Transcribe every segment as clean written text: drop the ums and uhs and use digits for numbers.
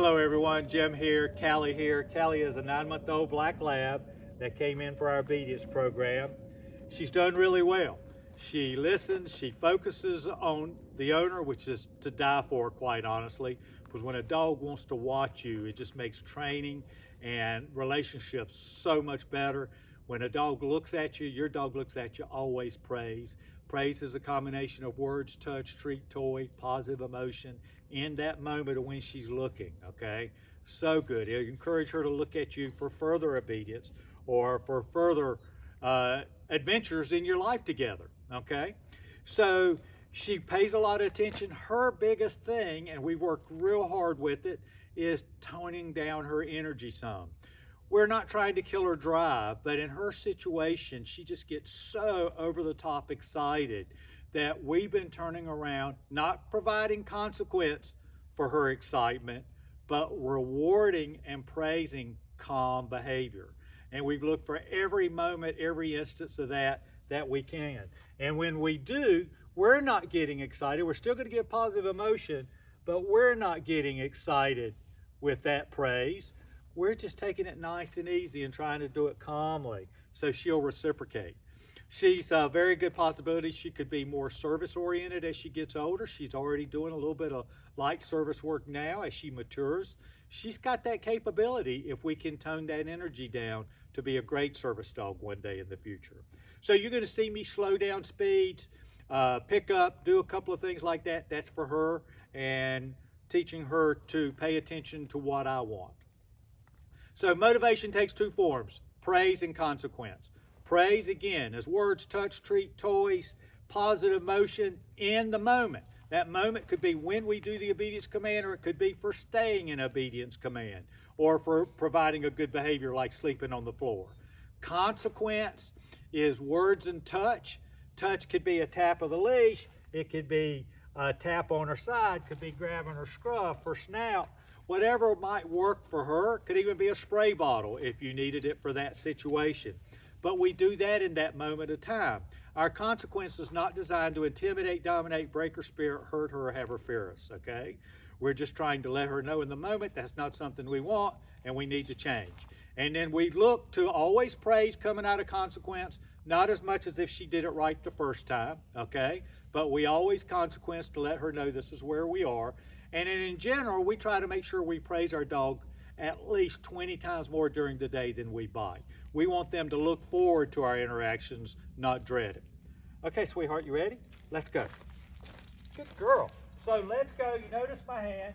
Hello everyone, Jim here, Callie here. Callie is a 9-month-old black lab that came in for our obedience program. She's done really well. She listens, she focuses on the owner, which is to die for, quite honestly, because when a dog wants to watch you, it just makes training and relationships so much better. When a dog looks at you, your dog looks at you, always praise. Praise is a combination of words, touch, treat, toy, positive emotion in that moment of when she's looking, okay? So good. It'll encourage her to look at you for further obedience or for further adventures in your life together, okay? So she pays a lot of attention. Her biggest thing, and we've worked real hard with it, is toning down her energy some. We're not trying to kill her drive, but in her situation, she just gets so over the top excited that we've been turning around, not providing consequence for her excitement, but rewarding and praising calm behavior. And we've looked for every moment, every instance of that we can. And when we do, we're not getting excited. We're still going to get positive emotion, but we're not getting excited with that praise. We're just taking it nice and easy and trying to do it calmly so she'll reciprocate. She's a very good possibility she could be more service oriented as she gets older. She's already doing a little bit of light service work now as she matures. She's got that capability if we can tone that energy down to be a great service dog one day in the future. So you're going to see me slow down speeds, pick up, do a couple of things like that. That's for her and teaching her to pay attention to what I want. So motivation takes two forms, praise and consequence. Praise, again, is words, touch, treat, toys, positive motion in the moment. That moment could be when we do the obedience command, or it could be for staying in obedience command, or for providing a good behavior like sleeping on the floor. Consequence is words and touch. Touch could be a tap of the leash. It could be a tap on her side, could be grabbing her scruff, her snout. Whatever might work for her. Could even be a spray bottle if you needed it for that situation. But we do that in that moment of time. Our consequence is not designed to intimidate, dominate, break her spirit, hurt her, or have her fear us, okay? We're just trying to let her know in the moment that's not something we want and we need to change. And then we look to always praise coming out of consequence, not as much as if she did it right the first time, okay? But we always consequence to let her know this is where we are. And in general, we try to make sure we praise our dog at least 20 times more during the day than we bite. We want them to look forward to our interactions, not dread it. Okay, sweetheart, you ready? Let's go. Good girl. So let's go. You notice my hand.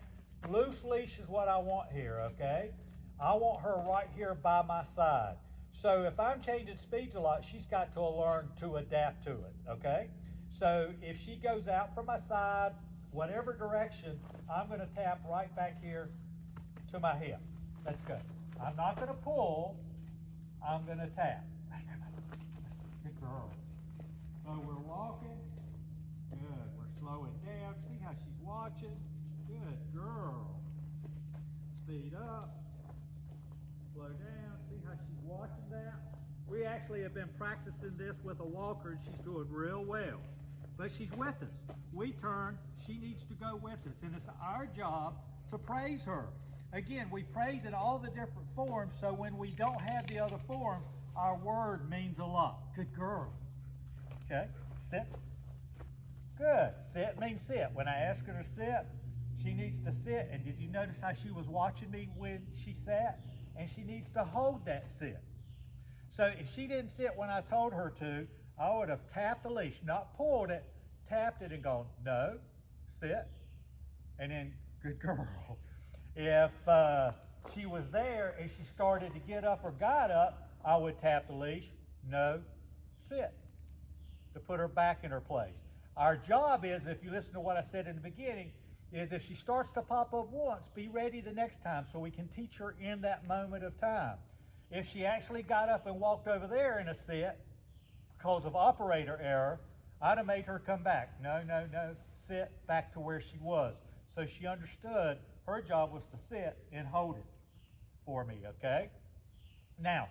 Loose leash is what I want here, okay? I want her right here by my side. So if I'm changing speeds a lot, she's got to learn to adapt to it, okay? So if she goes out from my side, whatever direction, I'm going to tap right back here to my hip. Let's go. I'm not going to pull. I'm going to tap. Let's go. Good girl. So we're walking. Good. We're slowing down. See how she's watching? Good girl. Speed up. Slow down. See how she's watching that? We actually have been practicing this with a walker, and she's doing real well. But she's with us. We turn, she needs to go with us, and it's our job to praise her. Again, we praise in all the different forms, so when we don't have the other forms, our word means a lot. Good girl. Okay, sit. Good. Sit means sit. When I ask her to sit, she needs to sit. And did you notice how she was watching me when she sat? And she needs to hold that sit. So if she didn't sit when I told her to, I would have tapped the leash, not pulled it, tapped it and gone, no, sit, and then, good girl. If she was there and she started to get up or got up, I would tap the leash, no, sit, to put her back in her place. Our job is, if you listen to what I said in the beginning, is if she starts to pop up once, be ready the next time so we can teach her in that moment of time. If she actually got up and walked over there in a sit, because of operator error, I'd have made her come back. No, no, no, sit back to where she was. So she understood her job was to sit and hold it for me, okay? Now,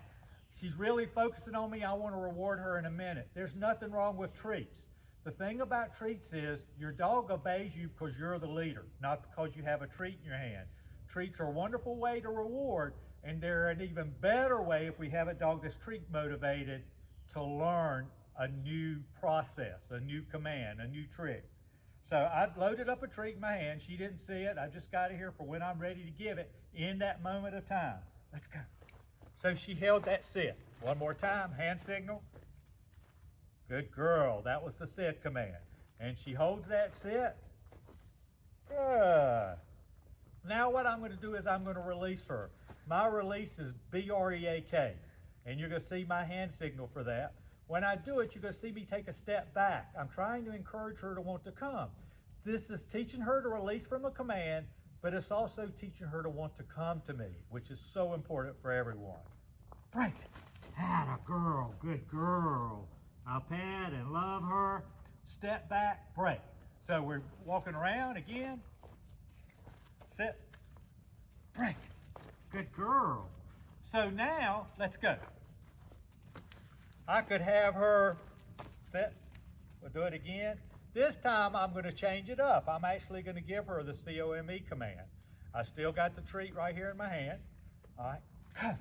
she's really focusing on me. I want to reward her in a minute. There's nothing wrong with treats. The thing about treats is your dog obeys you because you're the leader, not because you have a treat in your hand. Treats are a wonderful way to reward, and they're an even better way if we have a dog that's treat motivated to learn a new process, a new command, a new trick. So I loaded up a treat in my hand. She didn't see it. I just got it here for when I'm ready to give it in that moment of time. Let's go. So she held that sit. One more time, hand signal. Good girl. That was the sit command. And she holds that sit. Good. Now what I'm going to do is I'm going to release her. My release is B-R-E-A-K. And you're going to see my hand signal for that. When I do it, you're going to see me take a step back. I'm trying to encourage her to want to come. This is teaching her to release from a command, but it's also teaching her to want to come to me, which is so important for everyone. Break. Atta girl, good girl. I'll pat and love her. Step back, break. So we're walking around again. Sit. Break. Good girl. So now, let's go. I could have her sit. We'll do it again. This time I'm going to change it up. I'm actually going to give her the COME command. I still got the treat right here in my hand. All right, come.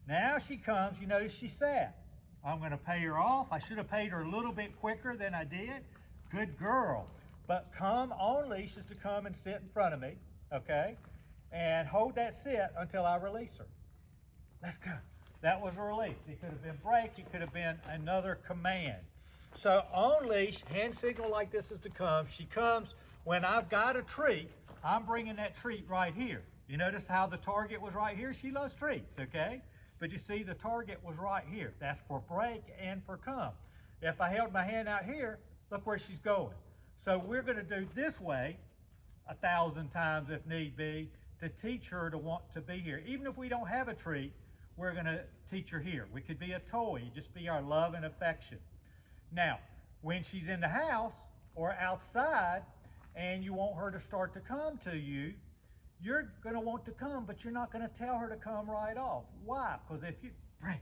Now she comes. You notice she sat. I'm going to pay her off. I should have paid her a little bit quicker than I did. Good girl. But come on leash is to come and sit in front of me, okay? And hold that sit until I release her. Let's go. That was a release. It could have been break. It could have been another command. So on leash, hand signal like this is to come. She comes when I've got a treat. I'm bringing that treat right here. You notice how the target was right here? She loves treats, okay? But you see the target was right here. That's for break and for come. If I held my hand out here, look where she's going. So we're going to do this way 1,000 times if need be to teach her to want to be here. Even if we don't have a treat, we're going to teach her here. We could be a toy, just be our love and affection. Now, when she's in the house or outside and you want her to start to come to you, you're going to want to come, but you're not going to tell her to come right off. Why? Because if you break,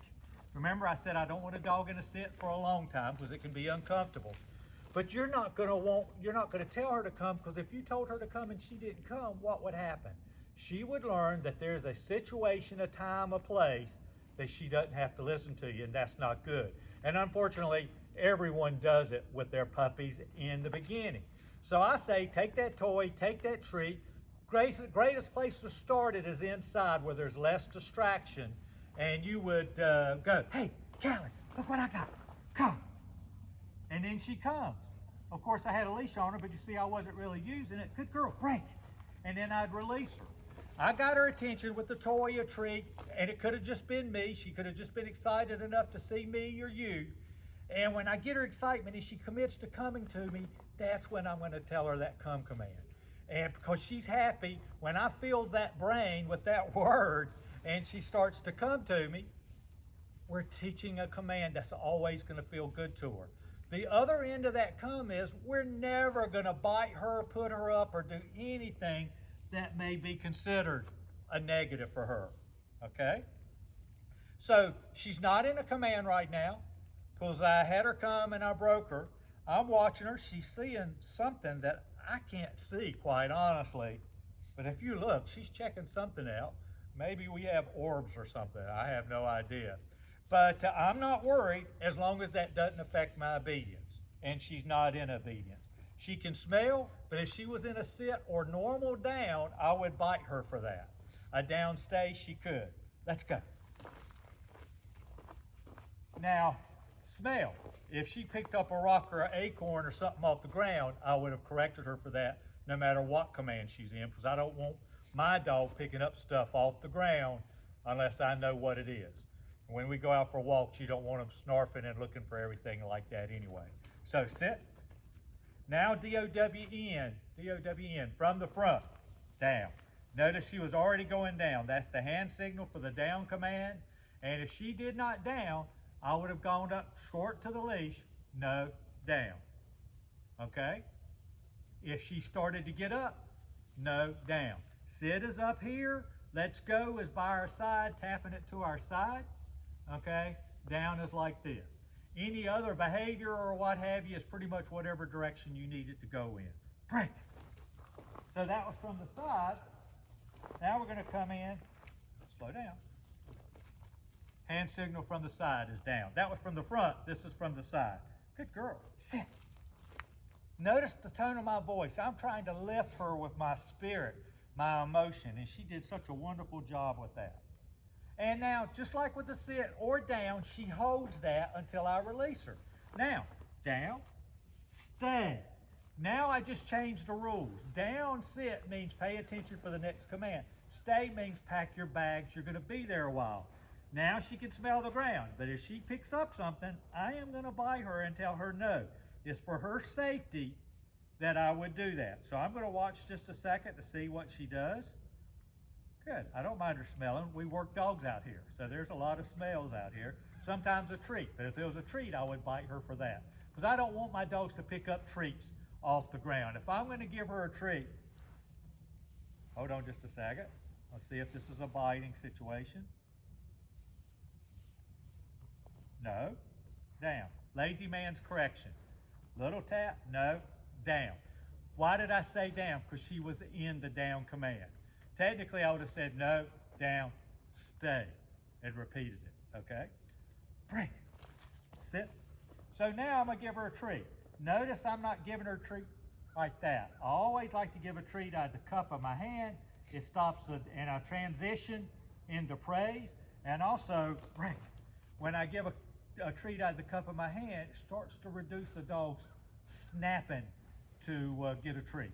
remember I said I don't want a dog in a sit for a long time because it can be uncomfortable. But you're not going to tell her to come, because if you told her to come and she didn't come, what would happen? She would learn that there's a situation, a time, a place that she doesn't have to listen to you, and that's not good. And unfortunately, everyone does it with their puppies in the beginning. So I say, take that toy, take that treat. Greatest place to start it is inside where there's less distraction, and you would go, hey, Callie, look what I got, come. And then she comes. Of course, I had a leash on her, but you see I wasn't really using it. Good girl, break. And then I'd release her. I got her attention with the toy, a treat, and it could have just been me. She could have just been excited enough to see me or you. And when I get her excitement and she commits to coming to me, that's when I'm going to tell her that come command. And because she's happy, when I fill that brain with that word and she starts to come to me, we're teaching a command that's always going to feel good to her. The other end of that come is we're never going to bite her, put her up, or do anything that may be considered a negative for her, okay? So she's not in a command right now because I had her come and I broke her. I'm watching her. She's seeing something that I can't see, quite honestly. But if you look, she's checking something out. Maybe we have orbs or something. I have no idea. But I'm not worried as long as that doesn't affect my obedience and she's not in obedience. She can smell, but if she was in a sit or normal down, I would bite her for that. A down stay, she could. Let's go. Now, smell. If she picked up a rock or an acorn or something off the ground, I would have corrected her for that no matter what command she's in, because I don't want my dog picking up stuff off the ground unless I know what it is. When we go out for walks, you don't want them snarfing and looking for everything like that anyway. So sit. Now D-O-W-N, D-O-W-N, from the front, down. Notice she was already going down. That's the hand signal for the down command. And if she did not down, I would have gone up short to the leash, no, down. Okay? If she started to get up, no, down. Sit is up here. Let's go is by our side, tapping it to our side. Okay? Down is like this. Any other behavior or what have you is pretty much whatever direction you need it to go in. Break. So that was from the side. Now we're gonna come in, slow down. Hand signal from the side is down. That was from the front, this is from the side. Good girl, sit. Notice the tone of my voice. I'm trying to lift her with my spirit, my emotion, and she did such a wonderful job with that. And now, just like with the sit or down, she holds that until I release her. Now, down, stay. Now I just changed the rules. Down, sit means pay attention for the next command. Stay means pack your bags, you're gonna be there a while. Now she can smell the ground, but if she picks up something, I am gonna bite her and tell her no. It's for her safety that I would do that. So I'm gonna watch just a second to see what she does. Good, I don't mind her smelling. We work dogs out here, so there's a lot of smells out here. Sometimes a treat, but if it was a treat, I would bite her for that. Because I don't want my dogs to pick up treats off the ground. If I'm gonna give her a treat, hold on just a second. Let's see if this is a biting situation. No, down. Lazy man's correction. Little tap, no, down. Why did I say down? Because she was in the down command. Technically, I would have said no, down, stay, and repeated it, okay? Break, sit. So now I'm gonna give her a treat. Notice I'm not giving her a treat like that. I always like to give a treat out of the cup of my hand. It stops and I transition into praise, and also break. When I give a treat out of the cup of my hand, it starts to reduce the dog's snapping to get a treat.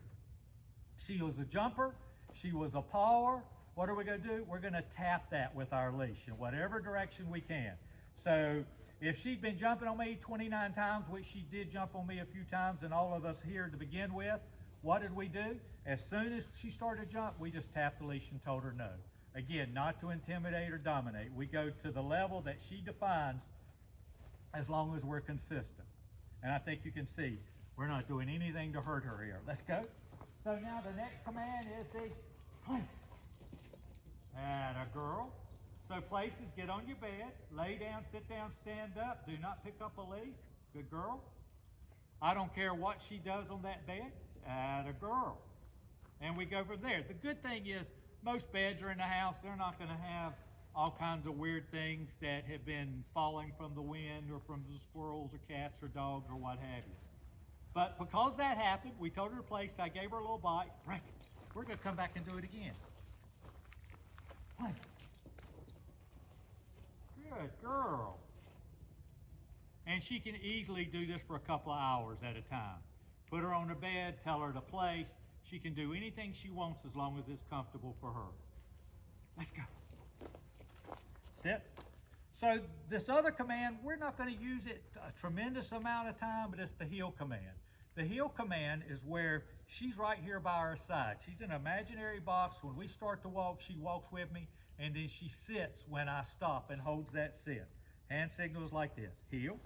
She was a jumper, she was a pawer. What are we gonna do? We're gonna tap that with our leash in whatever direction we can. So if she'd been jumping on me 29 times, which she did jump on me a few times, and all of us here to begin with, what did we do? As soon as she started to jump, we just tapped the leash and told her no. Again, not to intimidate or dominate. We go to the level that she defines as long as we're consistent. And I think you can see we're not doing anything to hurt her here. Let's go. So now the next command is the place. And a girl. So places, get on your bed, lay down, sit down, stand up. Do not pick up a leaf. Good girl. I don't care what she does on that bed. And a girl. And we go from there. The good thing is most beds are in the house. They're not going to have all kinds of weird things that have been falling from the wind or from the squirrels or cats or dogs or what have you. But because that happened, we told her to place. I gave her a little bite. Break it. We're going to come back and do it again. Place. Good girl. And she can easily do this for a couple of hours at a time. Put her on the bed, tell her to place. She can do anything she wants as long as it's comfortable for her. Let's go. Sit. So this other command, we're not going to use it a tremendous amount of time, but it's the heel command. The heel command is where she's right here by our side. She's in an imaginary box. When we start to walk, she walks with me, and then she sits when I stop and holds that sit. Hand signals like this, heel.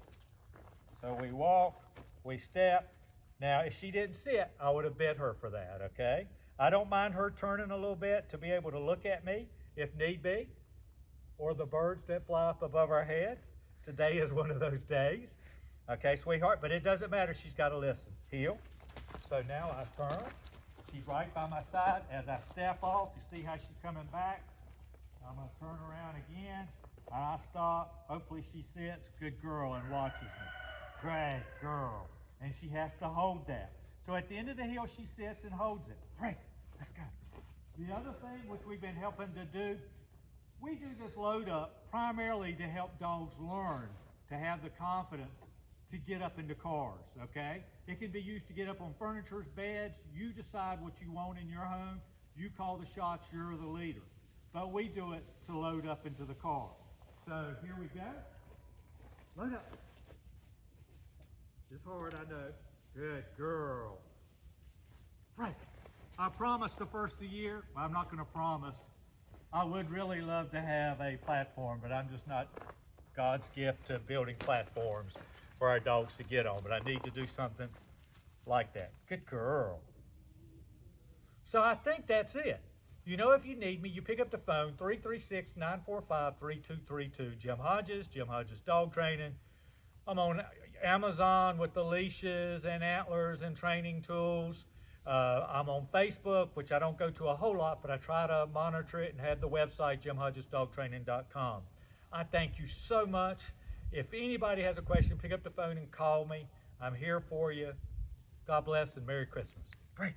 So we walk, we step. Now, if she didn't sit, I would have bit her for that, okay? I don't mind her turning a little bit to be able to look at me if need be, or the birds that fly up above our head. Today is one of those days. Okay, sweetheart, but it doesn't matter. She's got to listen. Heel. So now I turn. She's right by my side. As I step off, you see how she's coming back. I'm going to turn around again. I stop. Hopefully she sits. Good girl, and watches me. Great girl. And she has to hold that. So at the end of the heel, she sits and holds it. Great. Let's go. The other thing which we've been helping to do, we do this load up primarily to help dogs learn to have the confidence to get up into cars, okay? It can be used to get up on furniture, beds. You decide what you want in your home. You call the shots, you're the leader. But we do it to load up into the car. So here we go. Load up. It's hard, I know. Good girl. Right. I promised the first of the year, well, I'm not gonna promise. I would really love to have a platform, but I'm just not God's gift to building platforms for our dogs to get on, but I need to do something like that. Good girl. So I think that's it. You know, if you need me, you pick up the phone, 336-945-3232. Jim Hodges Dog Training. I'm on Amazon with the leashes and antlers and training tools. I'm on Facebook, which I don't go to a whole lot, but I try to monitor it, and have the website, JimHodgesDogTraining.com. I thank you so much. If anybody has a question, pick up the phone and call me. I'm here for you. God bless and Merry Christmas. Great.